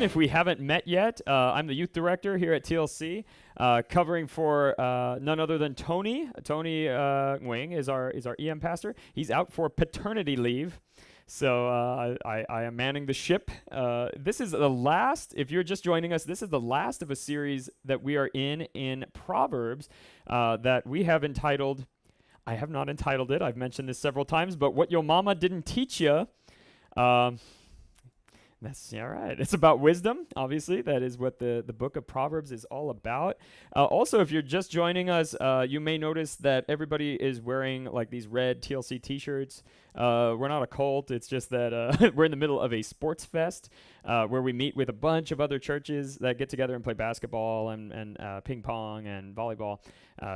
Dylan. If we haven't met yet, I'm the youth director here at TLC, covering for none other than Tony. Tony Wing is our EM pastor. He's out for paternity leave. So I am manning the ship. This is the last, if you're just joining us, this is the last of a series that we are in Proverbs that we have entitled, I have not entitled it, I've mentioned this several times, but What Your Mama Didn't Teach You. That's all right. It's about wisdom, obviously. That is what the book of Proverbs is all about. Also, if you're just joining us, you may notice that everybody is wearing like these red TLC t-shirts. We're not a cult. It's just that we're in the middle of a sports fest where we meet with a bunch of other churches that get together and play basketball and ping pong and volleyball.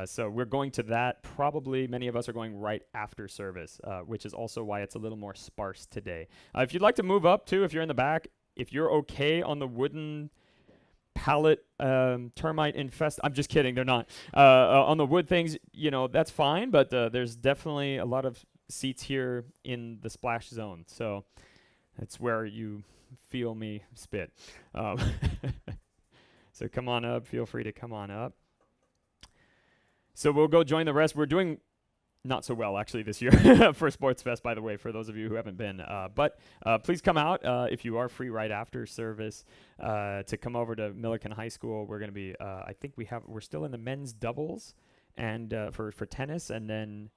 So we're going to that. Probably many of us are going right after service, which is also why it's a little more sparse today. If you'd like to move up, too, if you're in the back, if you're okay on the wooden pallet termite infest, I'm just kidding, they're not. On the wood things, you know, that's fine, but there's definitely a lot of seats here in the splash zone. So that's where you feel me spit. So come on up. Feel free to come on up. So we'll go join the rest. We're doing not so well, actually, this year for Sports Fest, by the way, for those of you who haven't been. But please come out if you are free right after service to come over to Milliken High School. We're going to be, we're still in the men's doubles and for tennis. And then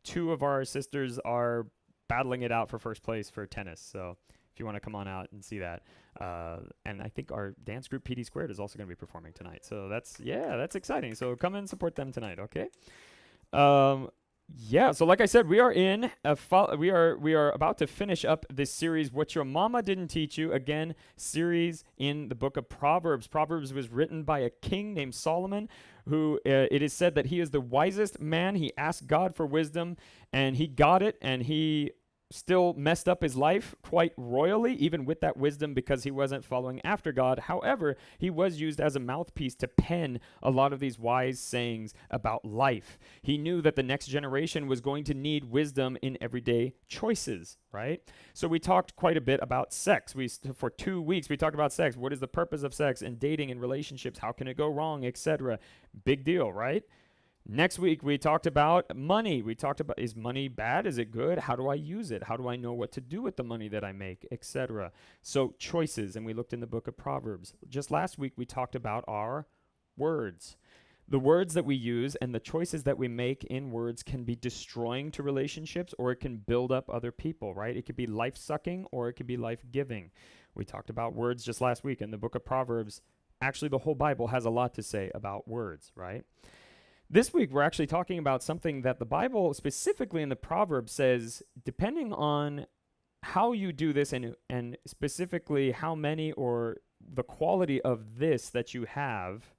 two of our sisters are battling it out for first place for tennis. So if you want to come on out and see that. And I think our dance group PD Squared is also going to be performing tonight. So that's exciting. So come and support them tonight, okay? Yeah, so like I said, we are we are about to finish up this series, What Your Mama Didn't Teach You, again, series in the book of Proverbs. Proverbs was written by a king named Solomon, who it is said that he is the wisest man. He asked God for wisdom, and he got it, and he still messed up his life quite royally, even with that wisdom, because he wasn't following after God. However, he was used as a mouthpiece to pen a lot of these wise sayings about life. He knew that the next generation was going to need wisdom in everyday choices, right? So we talked quite a bit about sex. For 2 weeks, we talked about sex. What is the purpose of sex and dating and relationships? How can it go wrong, etc.? Big deal, right? Next week, we talked about money. We talked about, is money bad? Is it good? How do I use it? How do I know what to do with the money that I make, etc.? So choices, and we looked in the book of Proverbs. Just last week, we talked about our words. The words that we use and the choices that we make in words can be destroying to relationships, or it can build up other people, right? It could be life-sucking, or it could be life-giving. We talked about words just last week in the book of Proverbs. Actually, the whole Bible has a lot to say about words, right? This week, we're actually talking about something that the Bible, specifically in the Proverbs, says, depending on how you do this and specifically how many or the quality of this that you have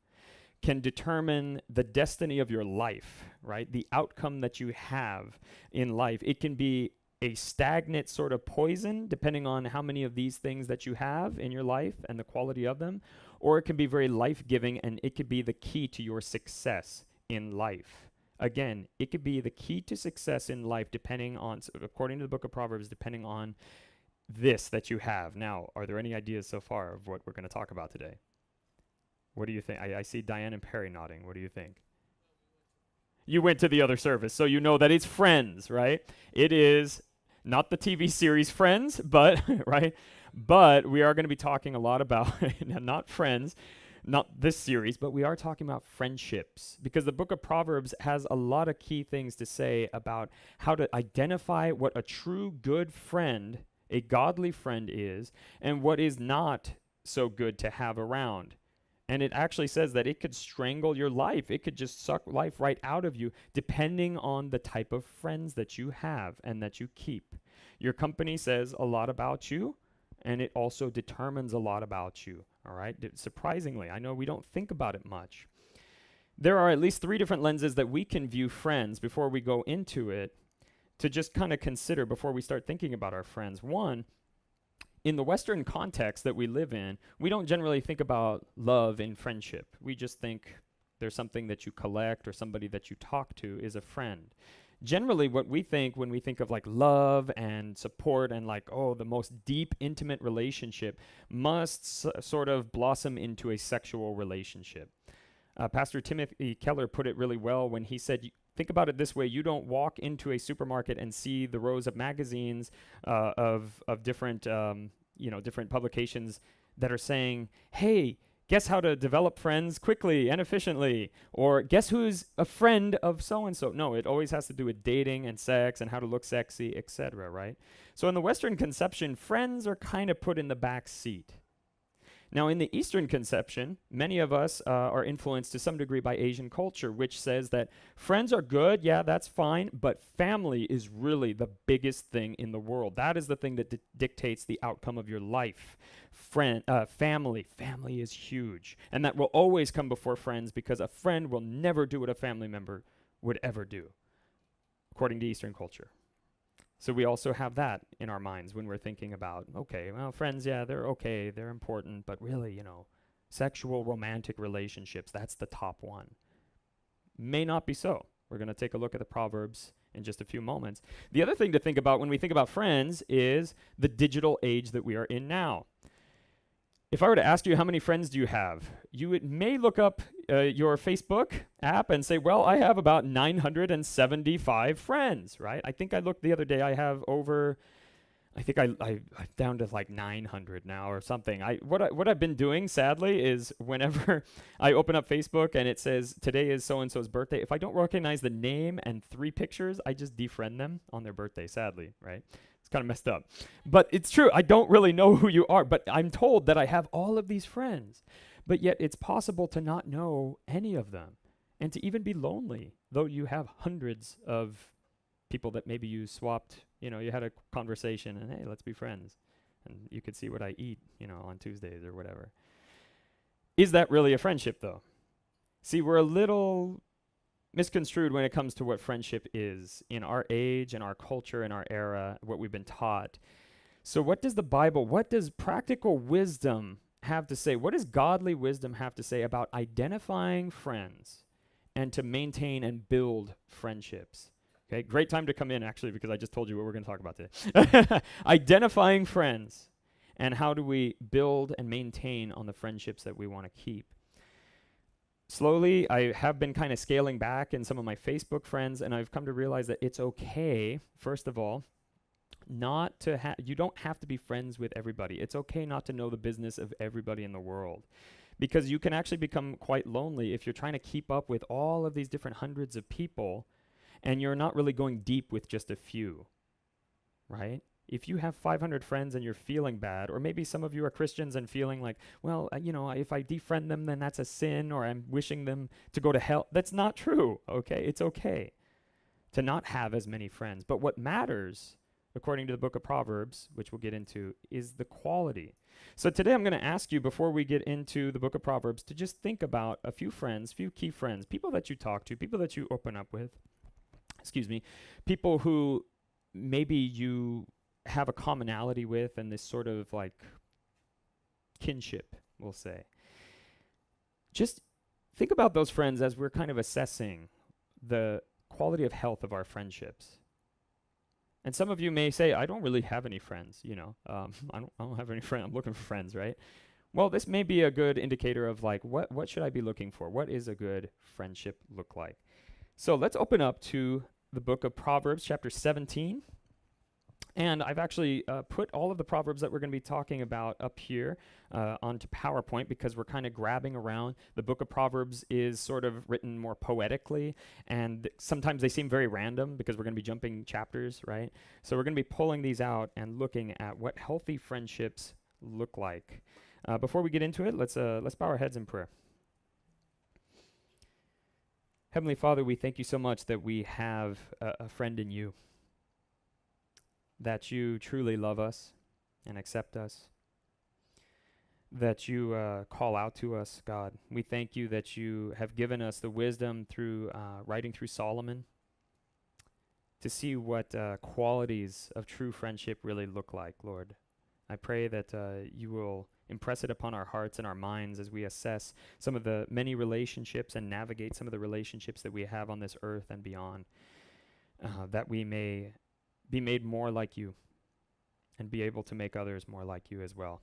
can determine the destiny of your life, right? The outcome that you have in life. It can be a stagnant sort of poison, depending on how many of these things that you have in your life and the quality of them, or it can be very life-giving, and it could be the key to your success in life. Again, it could be the key to success in life depending on, according to the book of Proverbs, depending on this that you have. Now, are there any ideas so far of what we're going to talk about today? What do you think? I see Diane and Perry nodding. What do you think? You went to the other service, so you know that it's Friends, right? It is not the TV series Friends, but, right? But we are going to be talking a lot about, not Friends, not this series, but we are talking about friendships, because the book of Proverbs has a lot of key things to say about how to identify what a true good friend, a godly friend is, and what is not so good to have around. And it actually says that it could strangle your life. It could just suck life right out of you, depending on the type of friends that you have and that you keep. Your company says a lot about you, and it also determines a lot about you. All right. Surprisingly, I know we don't think about it much. There are at least 3 different lenses that we can view friends before we go into it, to just kind of consider before we start thinking about our friends. One, in the Western context that we live in, we don't generally think about love in friendship. We just think there's something that you collect or somebody that you talk to is a friend. Generally, what we think when we think of like love and support and like, oh, the most deep, intimate relationship must sort of blossom into a sexual relationship. Pastor Timothy Keller put it really well when he said, think about it this way: you don't walk into a supermarket and see the rows of magazines of different different publications that are saying, hey, guess how to develop friends quickly and efficiently, or guess who's a friend of so-and-so. No, it always has to do with dating and sex and how to look sexy, etc., right? So in the Western conception, friends are kind of put in the back seat. Now, in the Eastern conception, many of us are influenced to some degree by Asian culture, which says that friends are good, yeah, that's fine, but family is really the biggest thing in the world. That is the thing that dictates the outcome of your life. Family is huge, and that will always come before friends, because a friend will never do what a family member would ever do, according to Eastern culture. So we also have that in our minds when we're thinking about, okay, well, friends, yeah, they're okay, they're important, but really, sexual romantic relationships, that's the top one. May not be so. We're going to take a look at the Proverbs in just a few moments. The other thing to think about when we think about friends is the digital age that we are in now. If I were to ask you how many friends do you have, you may look up your Facebook app and say, well, I have about 975 friends, right? I think I looked the other day, I have over, I'm down to like 900 now or something. What I've been doing, sadly, is whenever I open up Facebook and it says, today is so-and-so's birthday, if I don't recognize the name and 3 pictures, I just defriend them on their birthday, sadly, right? It's kind of messed up. But it's true. I don't really know who you are, but I'm told that I have all of these friends. But yet it's possible to not know any of them and to even be lonely, though you have hundreds of people that maybe you swapped, you had a conversation and, hey, let's be friends. And you could see what I eat, on Tuesdays or whatever. Is that really a friendship, though? See, we're a little misconstrued when it comes to what friendship is in our age, in our culture, in our era, what we've been taught. So what does the Bible, what does practical wisdom have to say? What does godly wisdom have to say about identifying friends and to maintain and build friendships? Okay, great time to come in, actually, because I just told you what we're going to talk about today. Identifying friends, and how do we build and maintain on the friendships that we want to keep? Slowly, I have been kind of scaling back in some of my Facebook friends, and I've come to realize that it's okay, first of all, not to you don't have to be friends with everybody. It's okay not to know the business of everybody in the world, because you can actually become quite lonely if you're trying to keep up with all of these different hundreds of people, and you're not really going deep with just a few, right? If you have 500 friends and you're feeling bad, or maybe some of you are Christians and feeling like, well, if I defriend them, then that's a sin, or I'm wishing them to go to hell. That's not true, okay? It's okay to not have as many friends. But what matters, according to the book of Proverbs, which we'll get into, is the quality. So today I'm going to ask you, before we get into the book of Proverbs, to just think about a few friends, few key friends, people that you talk to, people that you open up with, people who maybe you have a commonality with, and this sort of like kinship, we'll say. Just think about those friends as we're kind of assessing the quality of health of our friendships. And some of you may say, I don't really have any friends, I don't have any friends. I'm looking for friends, right? Well, this may be a good indicator of like, what should I be looking for? What is a good friendship look like? So let's open up to the book of Proverbs, chapter 17. And I've actually put all of the Proverbs that we're going to be talking about up here onto PowerPoint, because we're kind of grabbing around. The book of Proverbs is sort of written more poetically, and sometimes they seem very random because we're going to be jumping chapters, right? So we're going to be pulling these out and looking at what healthy friendships look like. Before we get into it, let's bow our heads in prayer. Heavenly Father, we thank you so much that we have a friend in you, that you truly love us and accept us, that you call out to us, God. We thank you that you have given us the wisdom through writing through Solomon to see what qualities of true friendship really look like, Lord. I pray that you will impress it upon our hearts and our minds as we assess some of the many relationships and navigate some of the relationships that we have on this earth and beyond. that we may be made more like you and be able to make others more like you as well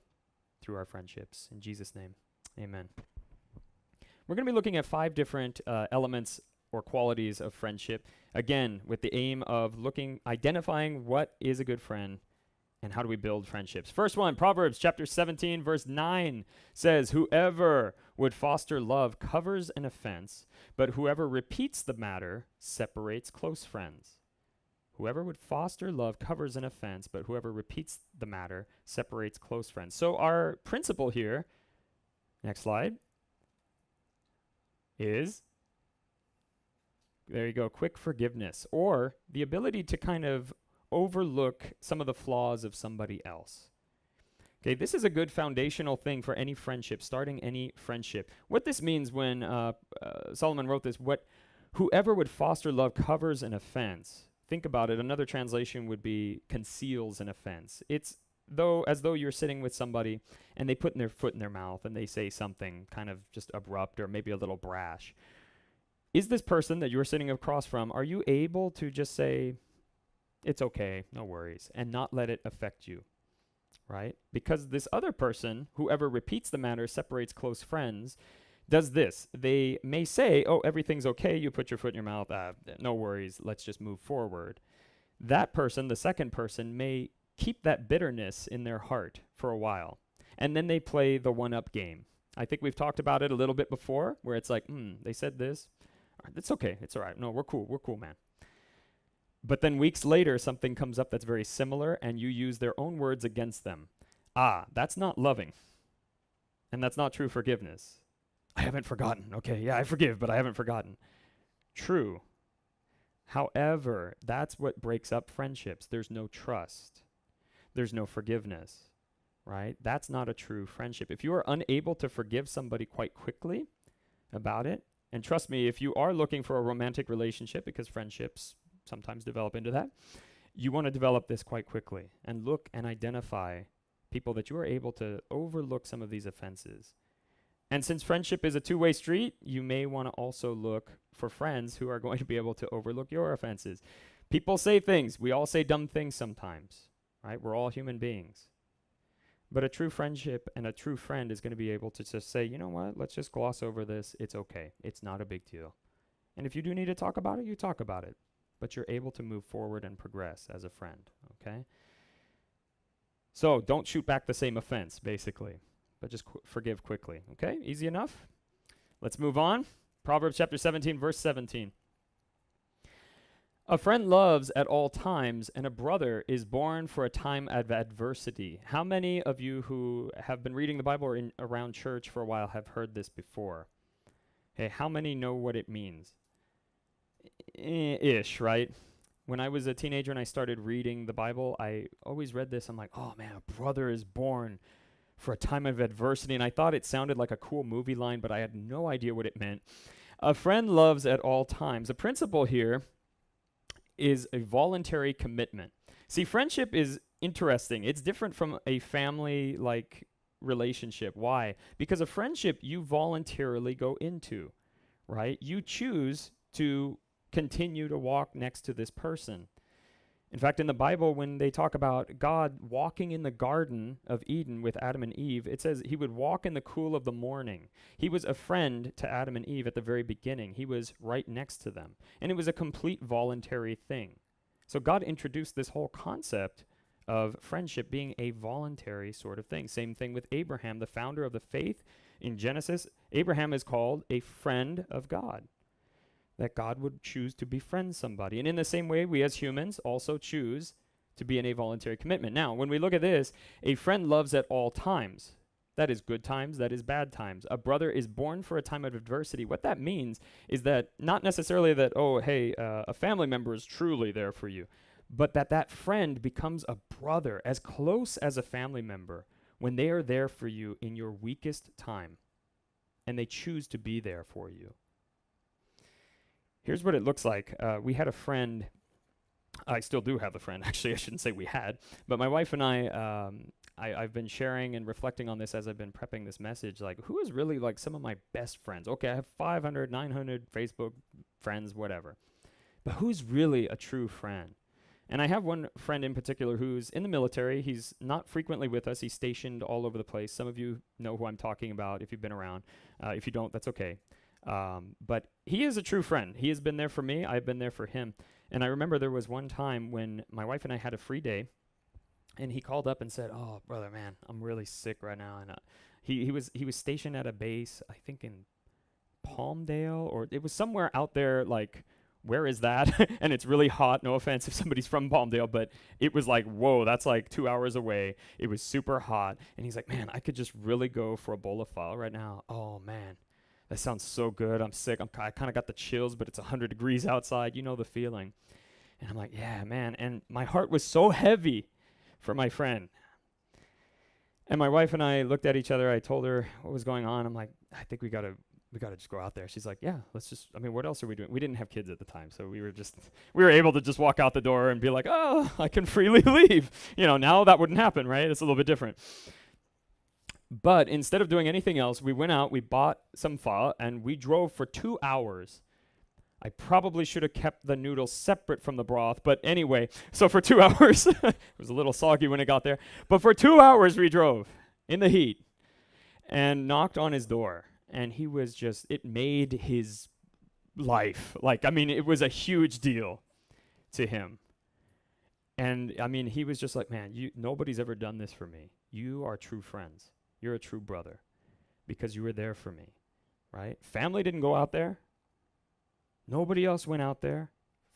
through our friendships. In Jesus' name, amen. We're going to be looking at 5 different elements or qualities of friendship, again, with the aim of identifying what is a good friend and how do we build friendships. First one, Proverbs chapter 17, verse 9 says, "Whoever would foster love covers an offense, but whoever repeats the matter separates close friends." Whoever would foster love covers an offense, but whoever repeats the matter separates close friends. So our principle here, next slide, is, there you go, quick forgiveness, or the ability to kind of overlook some of the flaws of somebody else. Okay, this is a good foundational thing for any friendship, starting any friendship. What this means when Solomon wrote this, whoever would foster love covers an offense. Think about it. Another translation would be conceals an offense. It's as though you're sitting with somebody and they put their foot in their mouth and they say something kind of just abrupt or maybe a little brash. Is this person that you're sitting across from, are you able to just say, it's okay, no worries, and not let it affect you, right? Because this other person, whoever repeats the matter separates close friends, does this. They may say, oh, everything's okay, you put your foot in your mouth, no worries, let's just move forward. That person, the second person, may keep that bitterness in their heart for a while, and then they play the one-up game. I think we've talked about it a little bit before, where it's like, they said this, it's okay, it's all right, no, we're cool, man. But then weeks later, something comes up that's very similar, and you use their own words against them. That's not loving. And that's not true forgiveness. I haven't forgotten. Okay, yeah, I forgive, but I haven't forgotten. True. However, that's what breaks up friendships. There's no trust. There's no forgiveness, right? That's not a true friendship. If you are unable to forgive somebody quite quickly about it, and trust me, if you are looking for a romantic relationship, because friendships sometimes develop into that, you want to develop this quite quickly and look and identify people that you are able to overlook some of these offenses. And since friendship is a two-way street, you may want to also look for friends who are going to be able to overlook your offenses. People say things. We all say dumb things sometimes, right? We're all human beings. But a true friendship and a true friend is going to be able to just say, you know what, let's just gloss over this. It's okay. It's not a big deal. And if you do need to talk about it, you talk about it. But you're able to move forward and progress as a friend, okay? So don't shoot back the same offense, basically, but just forgive quickly, okay? Easy enough? Let's move on. Proverbs chapter 17, verse 17. "A friend loves at all times, and a brother is born for a time of adversity." How many of you who have been reading the Bible or around church for a while have heard this before? Okay, how many know what it means? Ish, right? When I was a teenager and I started reading the Bible, I always read this. I'm like, oh man, a brother is born for a time of adversity. And I thought it sounded like a cool movie line, but I had no idea what it meant. A friend loves at all times. The principle here is a voluntary commitment. See, friendship is interesting. It's different from a family-like relationship. Why? Because a friendship you voluntarily go into, right? You choose to continue to walk next to this person. In fact, in the Bible, when they talk about God walking in the Garden of Eden with Adam and Eve, it says he would walk in the cool of the morning. He was a friend to Adam and Eve at the very beginning. He was right next to them. And it was a complete voluntary thing. So God introduced this whole concept of friendship being a voluntary sort of thing. Same thing with Abraham, the founder of the faith. In Genesis, Abraham is called a friend of God. That God would choose to befriend somebody. And in the same way, we as humans also choose to be in a voluntary commitment. Now, when we look at this, a friend loves at all times. That is good times, that is bad times. A brother is born for a time of adversity. What that means is that not necessarily that, a family member is truly there for you, but that friend becomes a brother as close as a family member when they are there for you in your weakest time, and they choose to be there for you. Here's what it looks like. We had a friend. I still do have a friend. Actually, I shouldn't say we had. But my wife and I've been sharing and reflecting on this as I've been prepping this message. Like, who is really like some of my best friends? Okay, I have 500, 900 Facebook friends, whatever. But who's really a true friend? And I have one friend in particular who's in the military. He's not frequently with us. He's stationed all over the place. Some of you know who I'm talking about if you've been around. If you don't, that's okay. But he is a true friend. He has been there for me. I've been there for him. And I remember there was one time when my wife and I had a free day, and he called up and said, "Oh, brother, man, I'm really sick right now." And he was stationed at a base, I think in Palmdale, or it was somewhere out there, like, where is that? And it's really hot. No offense if somebody's from Palmdale, but it was like, whoa, that's like 2 hours away. It was super hot. And he's like, man, I could just really go for a bowl of pho right now. Oh, man, that sounds so good. I'm sick. I kind of got the chills, but it's 100 degrees outside. You know the feeling. And I'm like, yeah, man. And my heart was so heavy for my friend. And my wife and I looked at each other. I told her what was going on. I'm like, I think we got to just go out there. She's like, yeah, let's just, I mean, what else are we doing? We didn't have kids at the time, so we were able to just walk out the door and be like, oh, I can freely leave. You know, now that wouldn't happen, right? It's a little bit different. But instead of doing anything else, we went out, we bought some pho, and we drove for 2 hours. I probably should have kept the noodles separate from the broth, but anyway, so for 2 hours, it was a little soggy when it got there, but for 2 hours we drove in the heat and knocked on his door. And he was just, it made his life. Like, I mean, it was a huge deal to him. And, I mean, he was just like, man, nobody's ever done this for me. You are true friends. You're a true brother because you were there for me, right? Family didn't go out there. Nobody else went out there.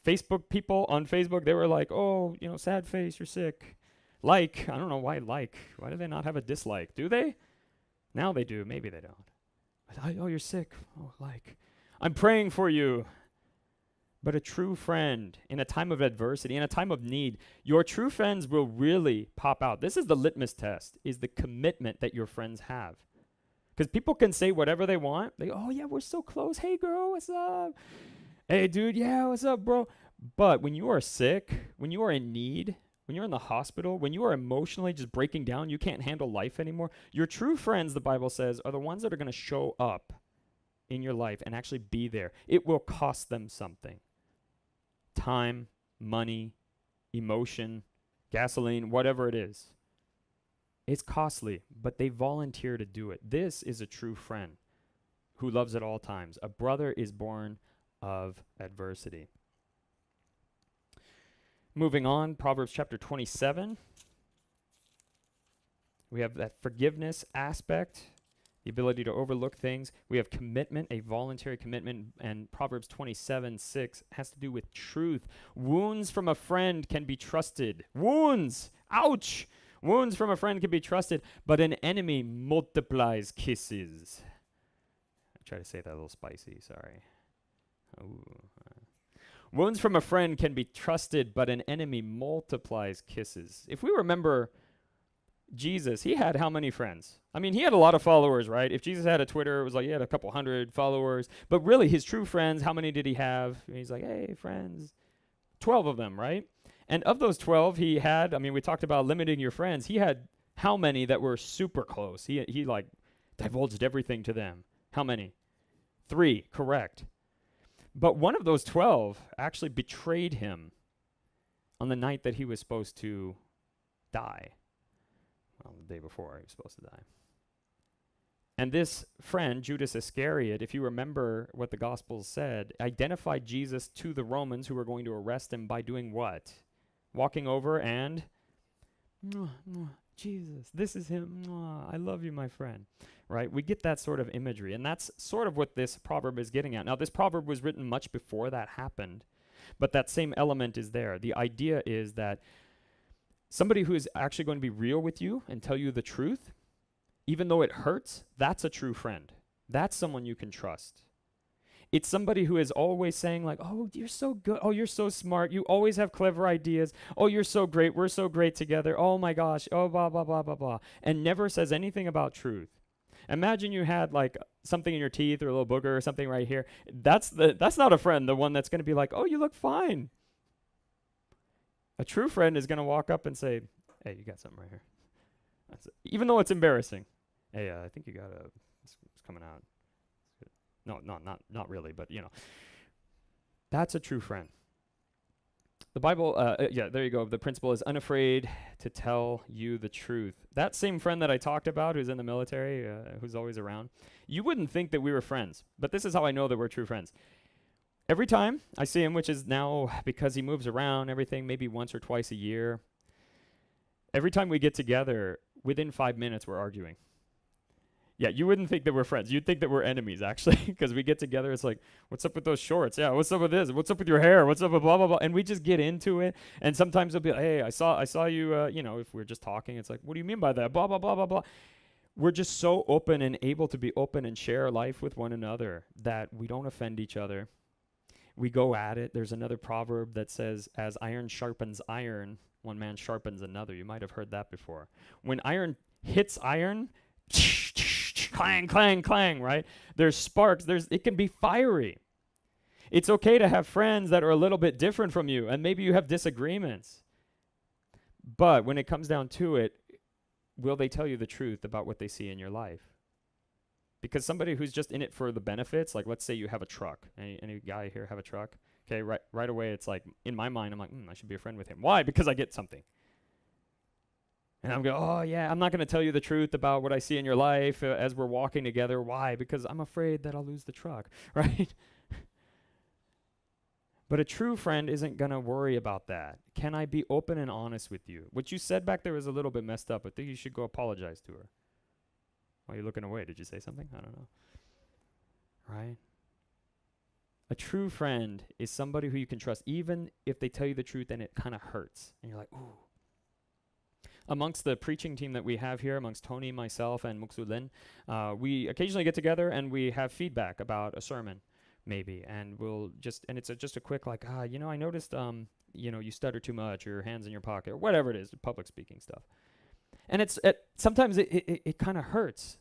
Facebook people on Facebook, they were like, oh, you know, sad face, you're sick. Like, I don't know why like. Why do they not have a dislike? Do they? Now they do. Maybe they don't. Oh, you're sick. Oh, like, I'm praying for you. But a true friend in a time of adversity, in a time of need, your true friends will really pop out. This is the litmus test, is the commitment that your friends have. Because people can say whatever they want. Oh, yeah, we're so close. Hey, girl, what's up? Hey, dude, yeah, what's up, bro? But when you are sick, when you are in need, when you're in the hospital, when you are emotionally just breaking down, you can't handle life anymore, your true friends, the Bible says, are the ones that are going to show up in your life and actually be there. It will cost them something. Time, money, emotion, gasoline, whatever it is. It's costly, but they volunteer to do it. This is a true friend who loves at all times. A brother is born of adversity. Moving on, Proverbs chapter 27. We have that forgiveness aspect, the ability to overlook things. We have commitment, a voluntary commitment, and Proverbs 27:6 has to do with truth. Wounds from a friend can be trusted. Wounds! Ouch! Wounds from a friend can be trusted, but an enemy multiplies kisses. I try to say that a little spicy, sorry. Wounds from a friend can be trusted, but an enemy multiplies kisses. If we remember Jesus, he had how many friends? I mean, he had a lot of followers, right? If Jesus had a Twitter, it was like he had a couple hundred followers. But really, his true friends, how many did he have? He's like, hey, friends. 12 of them, right? And of those 12, he had, I mean, we talked about limiting your friends. He had how many that were super close? He like divulged everything to them. How many? 3, correct. But one of those 12 actually betrayed him on the night that he was supposed to die. Well, the day before he was supposed to die. And this friend, Judas Iscariot, if you remember what the Gospels said, identified Jesus to the Romans who were going to arrest him by doing what? Walking over and, Jesus, this is him. I love you, my friend. Right? We get that sort of imagery. And that's sort of what this proverb is getting at. Now, this proverb was written much before that happened, but that same element is there. The idea is that somebody who is actually going to be real with you and tell you the truth, even though it hurts, that's a true friend. That's someone you can trust. It's somebody who is always saying like, oh, you're so good. Oh, you're so smart. You always have clever ideas. Oh, you're so great. We're so great together. Oh my gosh. Oh, blah, blah, blah, blah, blah. And never says anything about truth. Imagine you had like something in your teeth or a little booger or something right here. That's not a friend, the one that's going to be like, oh, you look fine. A true friend is going to walk up and say, hey, you got something right here. Even though it's embarrassing. Hey, I think you got it's coming out. No, not really, but you know. That's a true friend. The Bible, yeah, there you go. The principle is unafraid to tell you the truth. That same friend that I talked about who's in the military, who's always around, you wouldn't think that we were friends, but this is how I know that we're true friends. Every time I see him, which is now because he moves around, everything, maybe once or twice a year, every time we get together, within 5 minutes, we're arguing. Yeah, you wouldn't think that we're friends. You'd think that we're enemies, actually, because we get together. It's like, what's up with those shorts? Yeah, what's up with this? What's up with your hair? What's up with blah, blah, blah? And we just get into it. And sometimes it'll be like, hey, I saw you, if we're just talking, it's like, what do you mean by that? Blah, blah, blah, blah, blah. We're just so open and able to be open and share life with one another that we don't offend each other. We go at it. There's another proverb that says, as iron sharpens iron, one man sharpens another. You might have heard that before. When iron hits iron, clang, clang, clang, right? There's sparks. It can be fiery. It's okay to have friends that are a little bit different from you, and maybe you have disagreements. But when it comes down to it, will they tell you the truth about what they see in your life? Because somebody who's just in it for the benefits, like let's say you have a truck. Any guy here have a truck? Okay, right away it's like, in my mind, I'm like, I should be a friend with him. Why? Because I get something. And I'm going, oh yeah, I'm not going to tell you the truth about what I see in your life as we're walking together. Why? Because I'm afraid that I'll lose the truck, right? But a true friend isn't going to worry about that. Can I be open and honest with you? What you said back there was a little bit messed up. I think you should go apologize to her. Why are you looking away? Did you say something? I don't know. Right? A true friend is somebody who you can trust, even if they tell you the truth and it kind of hurts. And you're like, ooh. Amongst the preaching team that we have here, amongst Tony, myself, and Muksulin, we occasionally get together and we have feedback about a sermon, maybe. And it's just a quick like, I noticed, you stutter too much, or your hand's in your pocket, or whatever it is, public speaking stuff. And sometimes it kind of hurts,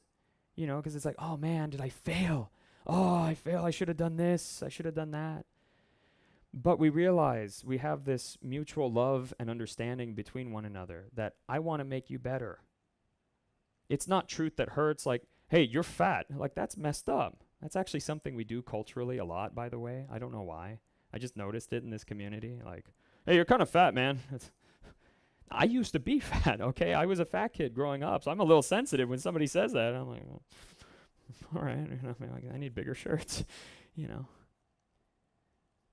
because it's like, oh man, did I fail? Oh, I failed. I should have done this. I should have done that. But we realize we have this mutual love and understanding between one another that I want to make you better. It's not truth that hurts, like, hey, you're fat. Like, that's messed up. That's actually something we do culturally a lot, by the way. I don't know why. I just noticed it in this community. Like, hey, you're kind of fat, man. I used to be fat, okay? I was a fat kid growing up, so I'm a little sensitive when somebody says that. I'm like, well, all right, I need bigger shirts,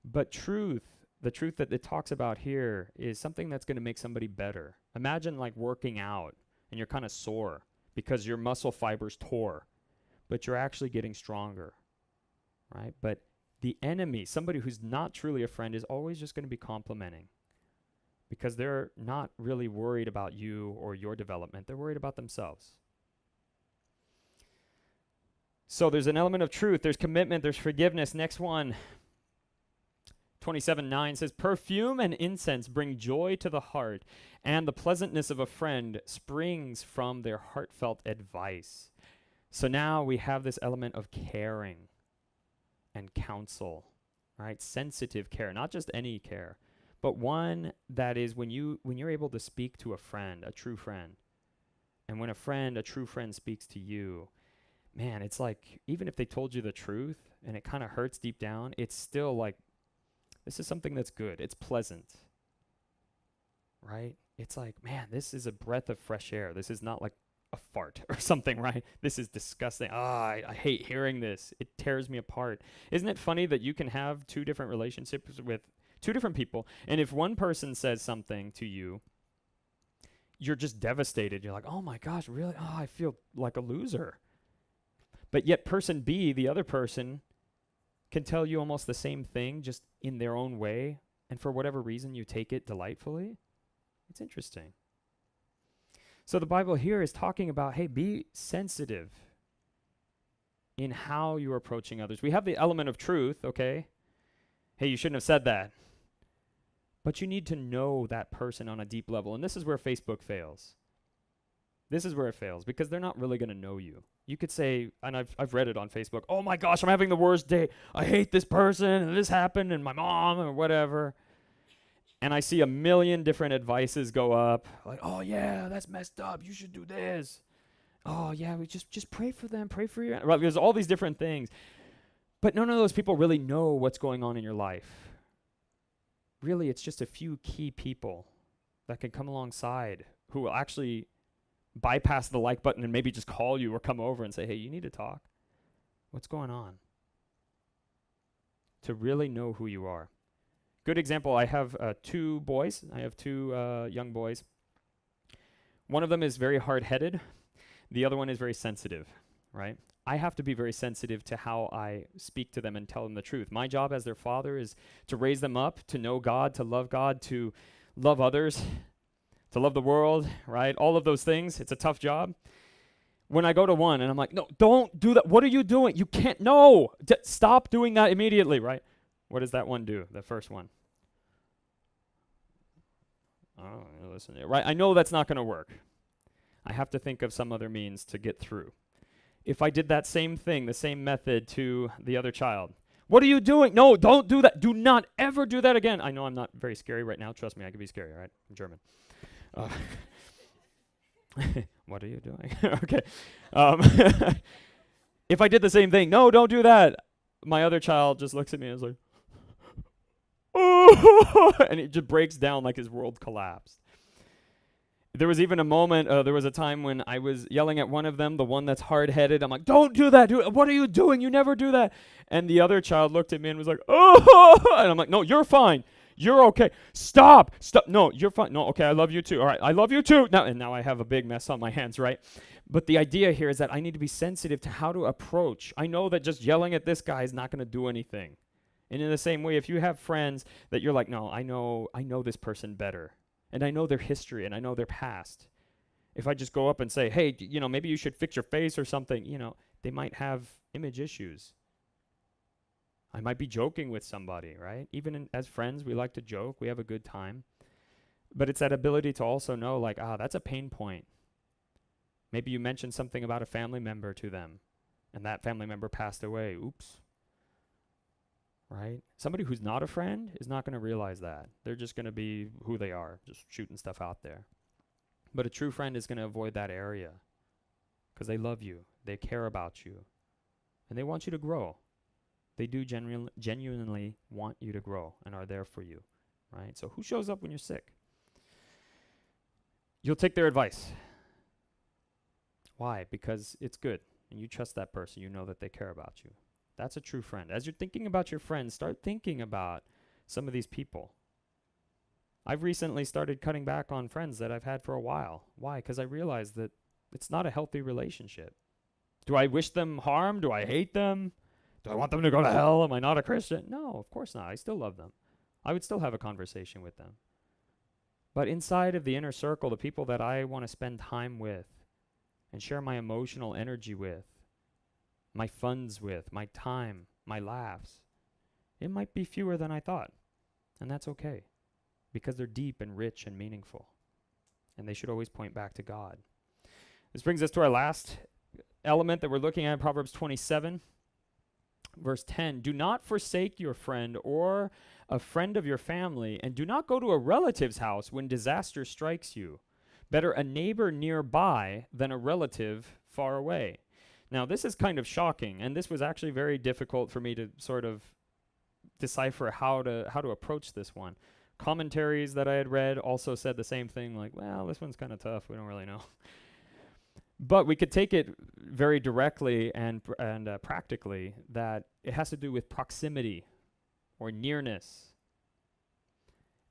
But the truth that it talks about here is something that's going to make somebody better. Imagine like working out and you're kind of sore because your muscle fibers tore, but you're actually getting stronger, right? But the enemy, somebody who's not truly a friend, is always just going to be complimenting because they're not really worried about you or your development. They're worried about themselves. So there's an element of truth, there's commitment, there's forgiveness. Next one, 27:9 says, perfume and incense bring joy to the heart, and the pleasantness of a friend springs from their heartfelt advice. So now we have this element of caring and counsel, right? Sensitive care, not just any care, but one that is when you're able to speak to a friend, a true friend, and when a true friend speaks to you, man, it's like, even if they told you the truth and it kind of hurts deep down, it's still like, this is something that's good. It's pleasant, right? It's like, man, this is a breath of fresh air. This is not like a fart or something, right? This is disgusting. I hate hearing this. It tears me apart. Isn't it funny that you can have two different relationships with two different people, and if one person says something to you, you're just devastated. You're like, oh my gosh, really? Oh, I feel like a loser. But yet person B, the other person, can tell you almost the same thing, just in their own way, and for whatever reason you take it delightfully. It's interesting. So the Bible here is talking about, hey, be sensitive in how you're approaching others. We have the element of truth, okay? Hey, you shouldn't have said that. But you need to know that person on a deep level, and this is where Facebook fails. This is where it fails, because they're not really going to know you. You could say, and I've read it on Facebook, oh my gosh, I'm having the worst day. I hate this person, and this happened, and my mom, or whatever. And I see a million different advices go up, like, oh yeah, that's messed up. You should do this. Oh yeah, we just pray for them, pray for your. Right, there's all these different things. But none of those people really know what's going on in your life. really it's just a few key people that can come alongside who will actually bypass the like button and maybe just call you or come over and say, hey, you need to talk. What's going on? To really know who you are. Good example, I have two boys. I have two young boys. One of them is very hard-headed. The other one is very sensitive, right? I have to be very sensitive to how I speak to them and tell them the truth. My job as their father is to raise them up, to know God, to love others, to love the world, right? All of those things. It's a tough job. When I go to one and I'm like, no, don't do that. What are you doing? You can't, no. Stop doing that immediately, right? What does that one do, the first one? Oh, listen, right? I know that's not going to work. I have to think of some other means to get through. If I did that same thing, the same method to the other child, what are you doing? No, don't do that. Do not ever do that again. I know I'm not very scary right now. Trust me, I can be scary, right? I'm German. What are you doing? Okay. If I did the same thing, no, don't do that. My other child just looks at me and is like, oh, and it just breaks down like his world collapsed. There was even a moment, there was a time when I was yelling at one of them, the one that's hard-headed. I'm like, don't do that. What are you doing? You never do that. And the other child looked at me and was like, oh, and I'm like, no, you're fine. You're okay. Stop. No, you're fine. No, okay, I love you too. All right, I love you too. Now I have a big mess on my hands, right? But the idea here is that I need to be sensitive to how to approach. I know that just yelling at this guy is not going to do anything. And in the same way, if you have friends that you're like, no, I know this person better, and I know their history, and I know their past. If I just go up and say, hey, maybe you should fix your face or something, they might have image issues. I might be joking with somebody, right? Even as friends, we like to joke. We have a good time. But it's that ability to also know, like, that's a pain point. Maybe you mentioned something about a family member to them, and that family member passed away. Oops. Right? Somebody who's not a friend is not going to realize that. They're just going to be who they are, just shooting stuff out there. But a true friend is going to avoid that area because they love you, they care about you, and they want you to grow. They do genuinely want you to grow and are there for you, right? So who shows up when you're sick? You'll take their advice. Why? Because it's good, and you trust that person. You know that they care about you. That's a true friend. As you're thinking about your friends, start thinking about some of these people. I've recently started cutting back on friends that I've had for a while. Why? Because I realized that it's not a healthy relationship. Do I wish them harm? Do I hate them? Do I want them to go to hell? Am I not a Christian? No, of course not. I still love them. I would still have a conversation with them. But inside of the inner circle, the people that I want to spend time with and share my emotional energy with, my funds with, my time, my laughs, it might be fewer than I thought. And that's okay, because they're deep and rich and meaningful. And they should always point back to God. This brings us to our last element that we're looking at, Proverbs 27, verse 10. Do not forsake your friend or a friend of your family, and do not go to a relative's house when disaster strikes you. Better a neighbor nearby than a relative far away. Now, this is kind of shocking, and this was actually very difficult for me to sort of decipher how to approach this one. Commentaries that I had read also said the same thing, like, well, this one's kind of tough. We don't really know. But we could take it very directly and practically that it has to do with proximity or nearness.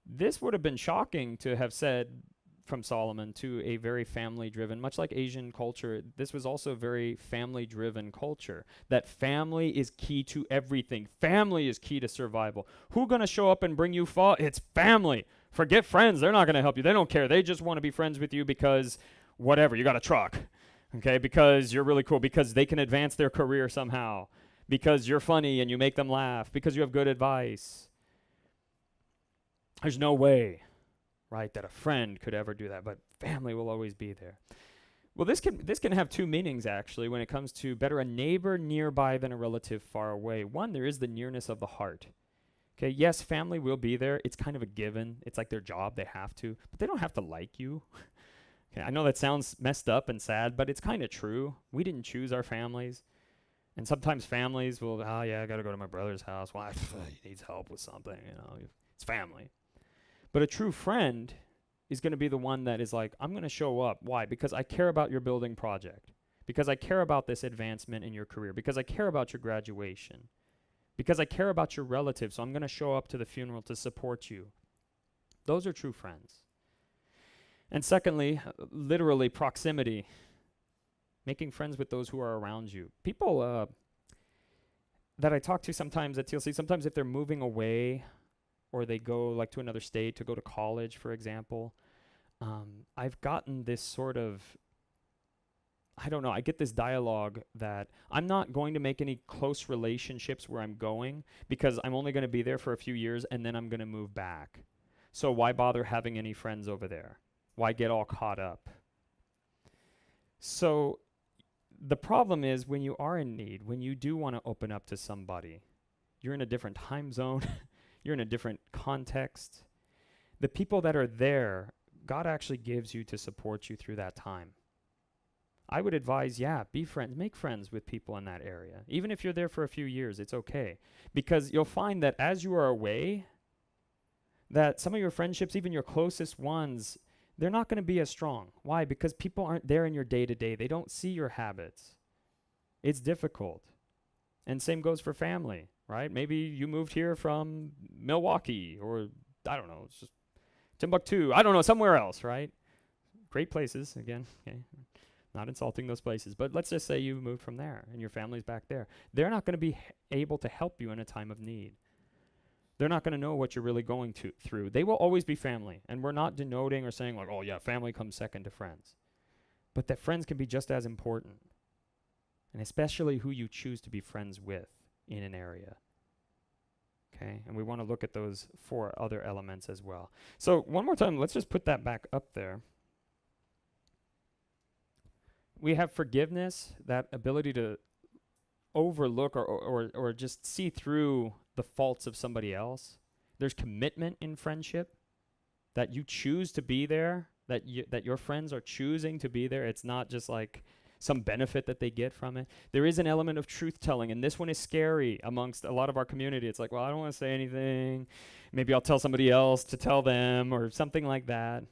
This would have been shocking to have said from Solomon to a very family-driven, much like Asian culture, this was also a very family-driven culture. That family is key to everything. Family is key to survival. Who's going to show up and bring you fall? It's family. Forget friends. They're not going to help you. They don't care. They just want to be friends with you because whatever, you got a truck, okay, because you're really cool, because they can advance their career somehow, because you're funny and you make them laugh, because you have good advice. There's no way, right, that a friend could ever do that, but family will always be there. Well, this can have two meanings, actually, when it comes to better a neighbor nearby than a relative far away. One, there is the nearness of the heart. Okay, yes, family will be there. It's kind of a given. It's like their job. They have to. But they don't have to like you. Okay, I know that sounds messed up and sad, but it's kind of true. We didn't choose our families. And sometimes families will, I got to go to my brother's house. Why? He needs help with something, It's family. But a true friend is going to be the one that is like, I'm going to show up. Why? Because I care about your building project. Because I care about this advancement in your career. Because I care about your graduation. Because I care about your relatives, so I'm going to show up to the funeral to support you. Those are true friends. And secondly, literally proximity. Making friends with those who are around you. People that I talk to sometimes at TLC, sometimes if they're moving away or they go like to another state to go to college, for example, I've gotten this sort of, I don't know, I get this dialogue that I'm not going to make any close relationships where I'm going because I'm only going to be there for a few years and then I'm going to move back. So why bother having any friends over there? Why get all caught up? So the problem is when you are in need, when you do want to open up to somebody, you're in a different time zone, you're in a different context. The people that are there, God actually gives you to support you through that time. I would advise, be friends, make friends with people in that area. Even if you're there for a few years, it's okay. Because you'll find that as you are away, that some of your friendships, even your closest ones, they're not going to be as strong. Why? Because people aren't there in your day-to-day. They don't see your habits. It's difficult. And same goes for family, right? Maybe you moved here from Milwaukee or, I don't know, it's just Timbuktu. I don't know, somewhere else, right? Great places, again, okay. Not insulting those places, but let's just say you moved from there and your family's back there. They're not going to be able to help you in a time of need. They're not going to know what you're really going through. They will always be family, and we're not denoting or saying like, oh yeah, family comes second to friends. But that friends can be just as important, and especially who you choose to be friends with in an area. Okay, and we want to look at those 4 other elements as well. So one more time, let's just put that back up there. We have forgiveness, that ability to overlook or just see through the faults of somebody else. There's commitment in friendship, that you choose to be there, that your friends are choosing to be there. It's not just like some benefit that they get from it. There is an element of truth-telling, and this one is scary amongst a lot of our community. It's like, well, I don't want to say anything. Maybe I'll tell somebody else to tell them or something like that.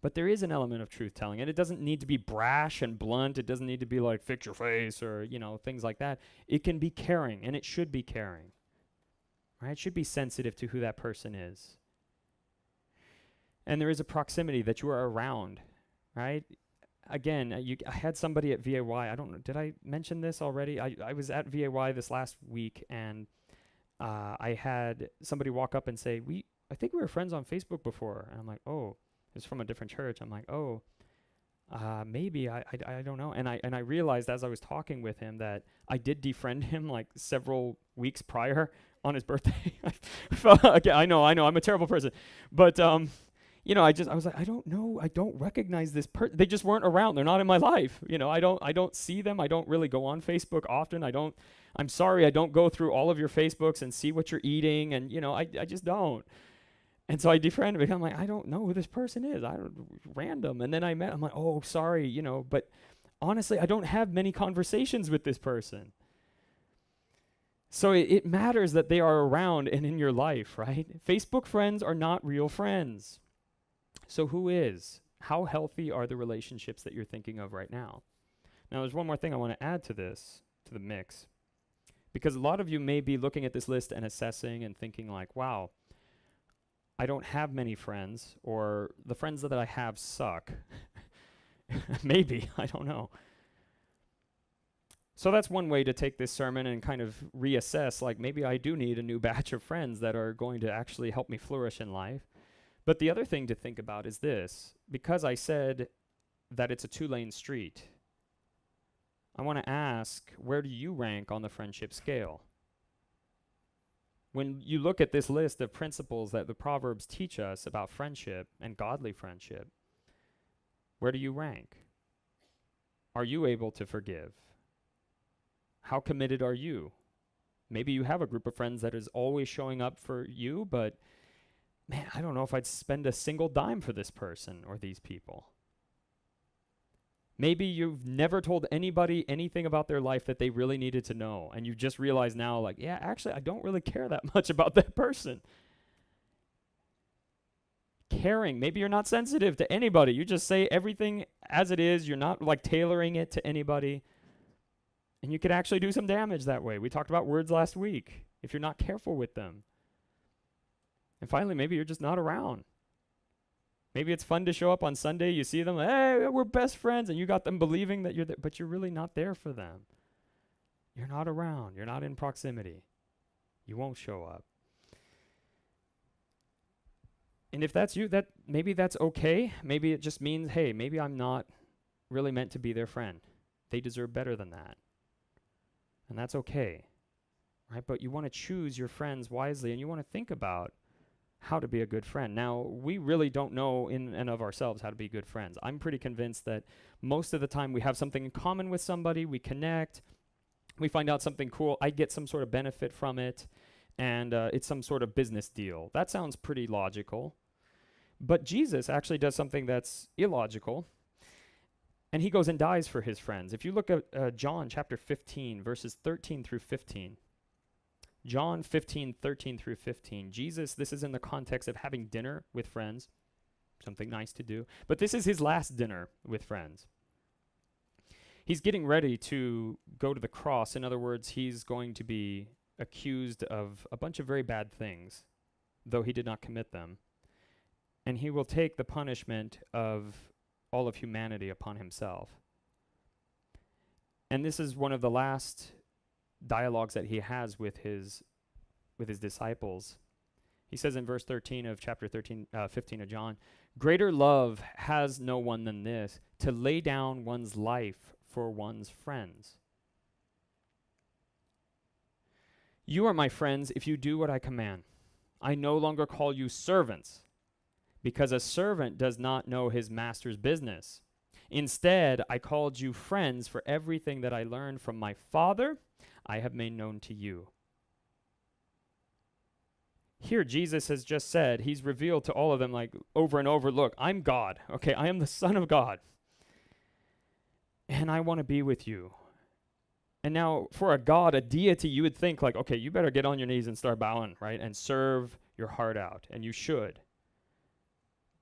But there is an element of truth-telling, and it doesn't need to be brash and blunt. It doesn't need to be like, fix your face or, things like that. It can be caring, and it should be caring. Right? It should be sensitive to who that person is. And there is a proximity that you are around, right? Again, I had somebody at VAY. I don't know, did I mention this already? I was at VAY this last week, and I had somebody walk up and say, I think we were friends on Facebook before. And I'm like, oh. It's from a different church. I'm like, oh, maybe, I don't know. And I realized as I was talking with him that I did defriend him like several weeks prior on his birthday. Okay, I know, I'm a terrible person. But, I was like, I don't know. I don't recognize this person. They just weren't around. They're not in my life. I don't see them. I don't really go on Facebook often. I'm sorry, I don't go through all of your Facebooks and see what you're eating. And, I just don't. And so I defriended him. I'm like, I don't know who this person is. Random. And then I'm like, oh, sorry, but honestly, I don't have many conversations with this person. So it matters that they are around and in your life, right? Facebook friends are not real friends. So who is? How healthy are the relationships that you're thinking of right now? Now, there's one more thing I want to add to this, to the mix. Because a lot of you may be looking at this list and assessing and thinking like, wow, I don't have many friends, or the friends that I have suck. Maybe, I don't know. So that's one way to take this sermon and kind of reassess, like maybe I do need a new batch of friends that are going to actually help me flourish in life. But the other thing to think about is this. Because I said that it's a 2-lane street, I want to ask, where do you rank on the friendship scale? When you look at this list of principles that the Proverbs teach us about friendship and godly friendship, where do you rank? Are you able to forgive? How committed are you? Maybe you have a group of friends that is always showing up for you, but man, I don't know if I'd spend a single dime for this person or these people. Maybe you've never told anybody anything about their life that they really needed to know, and you just realize now, like, yeah, actually, I don't really care that much about that person. caring. Maybe you're not sensitive to anybody. You just say everything as it is. You're not like tailoring it to anybody. And you could actually do some damage that way. We talked about words last week, if you're not careful with them. And finally, maybe you're just not around. Maybe it's fun to show up on Sunday. You see them, hey, we're best friends, and you got them believing that you're there, but you're really not there for them. You're not around. You're not in proximity. You won't show up. And if that's you, that maybe that's okay. Maybe it just means, hey, maybe I'm not really meant to be their friend. They deserve better than that. And that's okay. Right? But you want to choose your friends wisely, and you want to think about how to be a good friend. Now, we really don't know in and of ourselves how to be good friends. I'm pretty convinced that most of the time we have something in common with somebody, we connect, we find out something cool, I get some sort of benefit from it, and it's some sort of business deal. That sounds pretty logical. But Jesus actually does something that's illogical, and he goes and dies for his friends. If you look at John chapter 15, verses 13 through 15, John 15, 13 through 15. Jesus, this is in the context of having dinner with friends, something nice to do. But this is his last dinner with friends. He's getting ready to go to the cross. In other words, he's going to be accused of a bunch of very bad things, though he did not commit them. And he will take the punishment of all of humanity upon himself. And this is one of the last dialogues that he has with his disciples. He says in verse 13 of chapter 15 of John, "Greater love has no one than this, to lay down one's life for one's friends. You are my friends if you do what I command. I no longer call you servants, because a servant does not know his master's business. Instead, I called you friends, for everything that I learned from my Father I have made known to you." Here, Jesus has just said, he's revealed to all of them, like over and over, look, I'm God. Okay, I am the Son of God. And I want to be with you. And now, for a God, a deity, you would think like, okay, you better get on your knees and start bowing, right? And serve your heart out. And you should.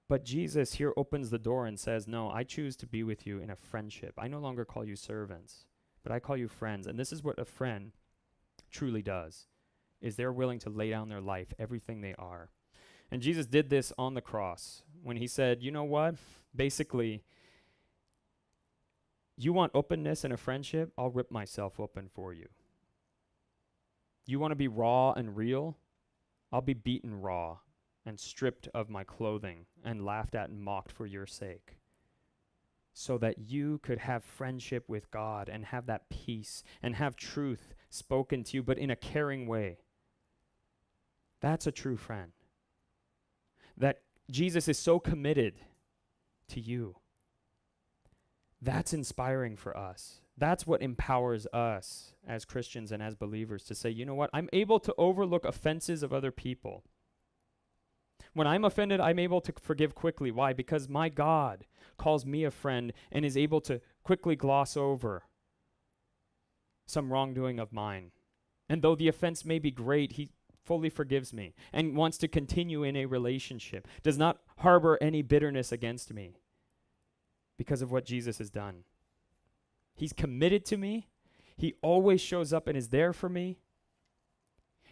But Jesus here opens the door and says, no, I choose to be with you in a friendship. I no longer call you servants, but I call you friends. And this is what a friend truly does, is they're willing to lay down their life, everything they are. And Jesus did this on the cross when he said, you know what? Basically, you want openness in a friendship? I'll rip myself open for you. You want to be raw and real? I'll be beaten raw and stripped of my clothing and laughed at and mocked for your sake, so that you could have friendship with God and have that peace and have truth spoken to you, but in a caring way. That's a true friend. That Jesus is so committed to you. That's inspiring for us. That's what empowers us as Christians and as believers to say, you know what, I'm able to overlook offenses of other people. When I'm offended, I'm able to forgive quickly. Why? Because my God calls me a friend and is able to quickly gloss over some wrongdoing of mine. And though the offense may be great, he fully forgives me and wants to continue in a relationship, does not harbor any bitterness against me because of what Jesus has done. He's committed to me. He always shows up and is there for me.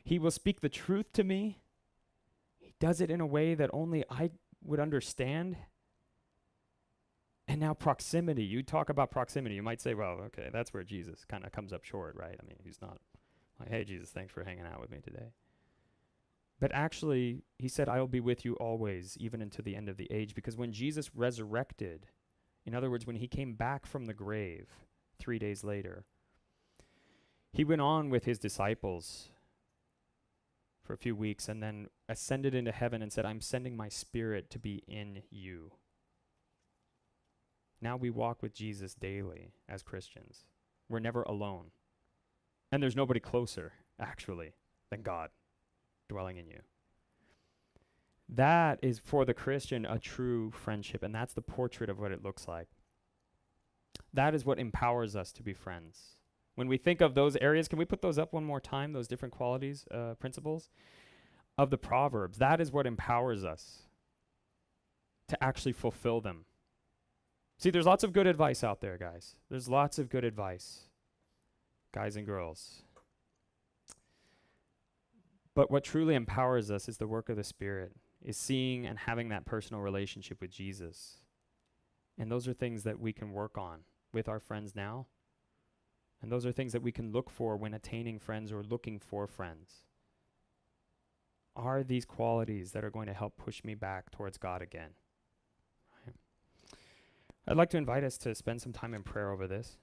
He will speak the truth to me. He does it in a way that only I would understand. And now proximity. You talk about proximity. You might say, well, okay, that's where Jesus kind of comes up short, right? I mean, he's not like, hey, Jesus, thanks for hanging out with me today. But actually, he said, I will be with you always, even unto the end of the age. Because when Jesus resurrected, in other words, when he came back from the grave 3 days later, he went on with his disciples for a few weeks and then ascended into heaven and said, I'm sending my spirit to be in you. Now we walk with Jesus daily as Christians. We're never alone. And there's nobody closer, actually, than God dwelling in you. That is, for the Christian, a true friendship, and that's the portrait of what it looks like. That is what empowers us to be friends. When we think of those areas, can we put those up one more time, those different qualities, principles of the Proverbs? That is what empowers us. to actually fulfill them. See, there's lots of good advice out there, guys. There's lots of good advice, guys and girls. But what truly empowers us is the work of the Spirit, is seeing and having that personal relationship with Jesus. And those are things that we can work on with our friends now. And those are things that we can look for when attaining friends or looking for friends. Are these qualities that are going to help push me back towards God again? Right. I'd like to invite us to spend some time in prayer over this.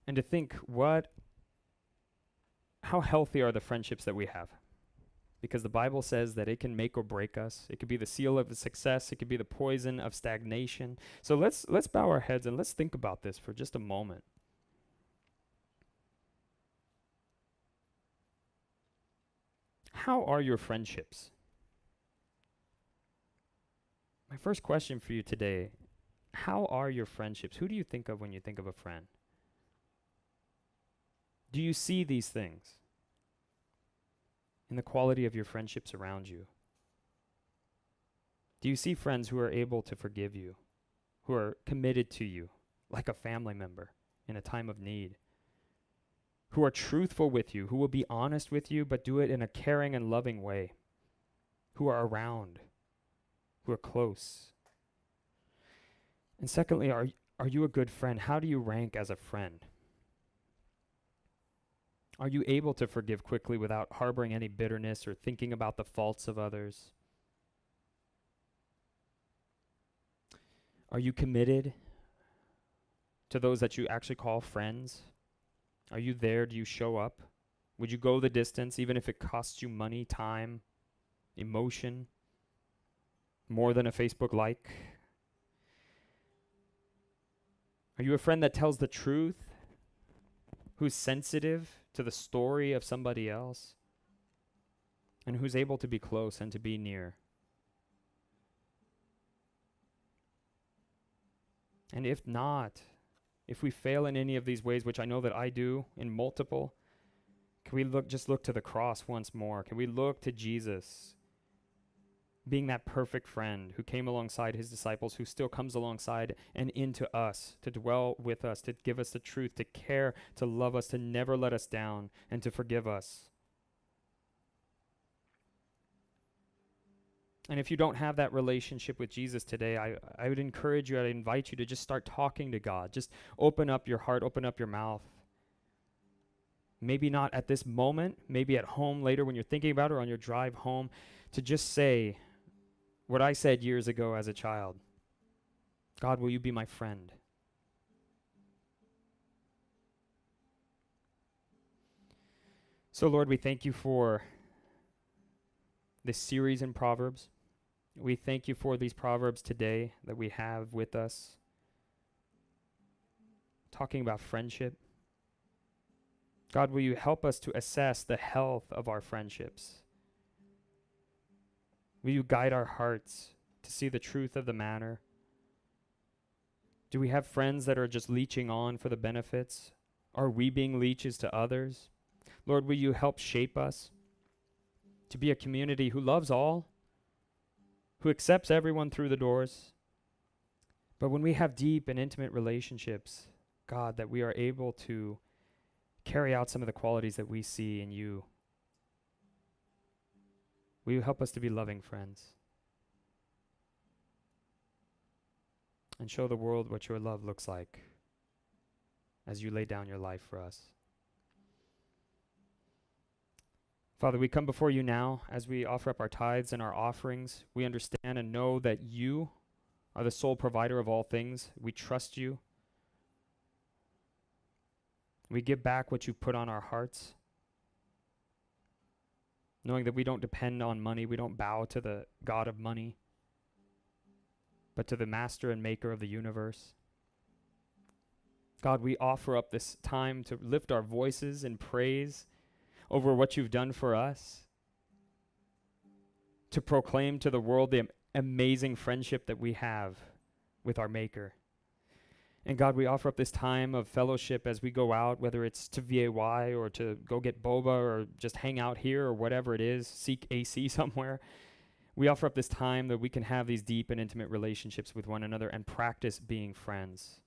And to think, how healthy are the friendships that we have? Because the Bible says that it can make or break us. It could be the seal of success. It could be the poison of stagnation. So let's bow our heads and let's think about this for just a moment. How are your friendships? My first question for you today, how are your friendships? Who do you think of when you think of a friend? Do you see these things in the quality of your friendships around you? Do you see friends who are able to forgive you, who are committed to you like a family member in a time of need, who are truthful with you, who will be honest with you, but do it in a caring and loving way, who are around, who are close? And secondly, are you a good friend? How do you rank as a friend? Are you able to forgive quickly without harboring any bitterness or thinking about the faults of others? Are you committed to those that you actually call friends? Are you there? Do you show up? Would you go the distance even if it costs you money, time, emotion, more than a Facebook like? Are you a friend that tells the truth? Who's sensitive to the story of somebody else? And who's able to be close and to be near? And if not, if we fail in any of these ways, which I know that I do in multiple, can we look to the cross once more? Can we look to Jesus being that perfect friend who came alongside his disciples, who still comes alongside and into us, to dwell with us, to give us the truth, to care, to love us, to never let us down, and to forgive us? And if you don't have that relationship with Jesus today, I would encourage you, I'd invite you to just start talking to God. Just open up your heart, open up your mouth. Maybe not at this moment, maybe at home later when you're thinking about it or on your drive home, to just say what I said years ago as a child. God, will you be my friend? So Lord, we thank you for this series in Proverbs. We thank you for these Proverbs today that we have with us, talking about friendship. God, will you help us to assess the health of our friendships? Will you guide our hearts to see the truth of the matter? Do we have friends that are just leeching on for the benefits? Are we being leeches to others? Lord, will you help shape us to be a community who loves all, who accepts everyone through the doors? But when we have deep and intimate relationships, God, that we are able to carry out some of the qualities that we see in you. Will you help us to be loving friends and show the world what your love looks like as you lay down your life for us? Father, we come before you now as we offer up our tithes and our offerings. We understand and know that you are the sole provider of all things. We trust you. We give back what you've put on our hearts, knowing that we don't depend on money. We don't bow to the God of money, but to the master and maker of the universe. God, we offer up this time to lift our voices in praise over what you've done for us, to proclaim to the world the amazing friendship that we have with our Maker. And God, we offer up this time of fellowship as we go out, whether it's to VAY or to go get boba or just hang out here or whatever it is, seek AC somewhere. We offer up this time that we can have these deep and intimate relationships with one another and practice being friends.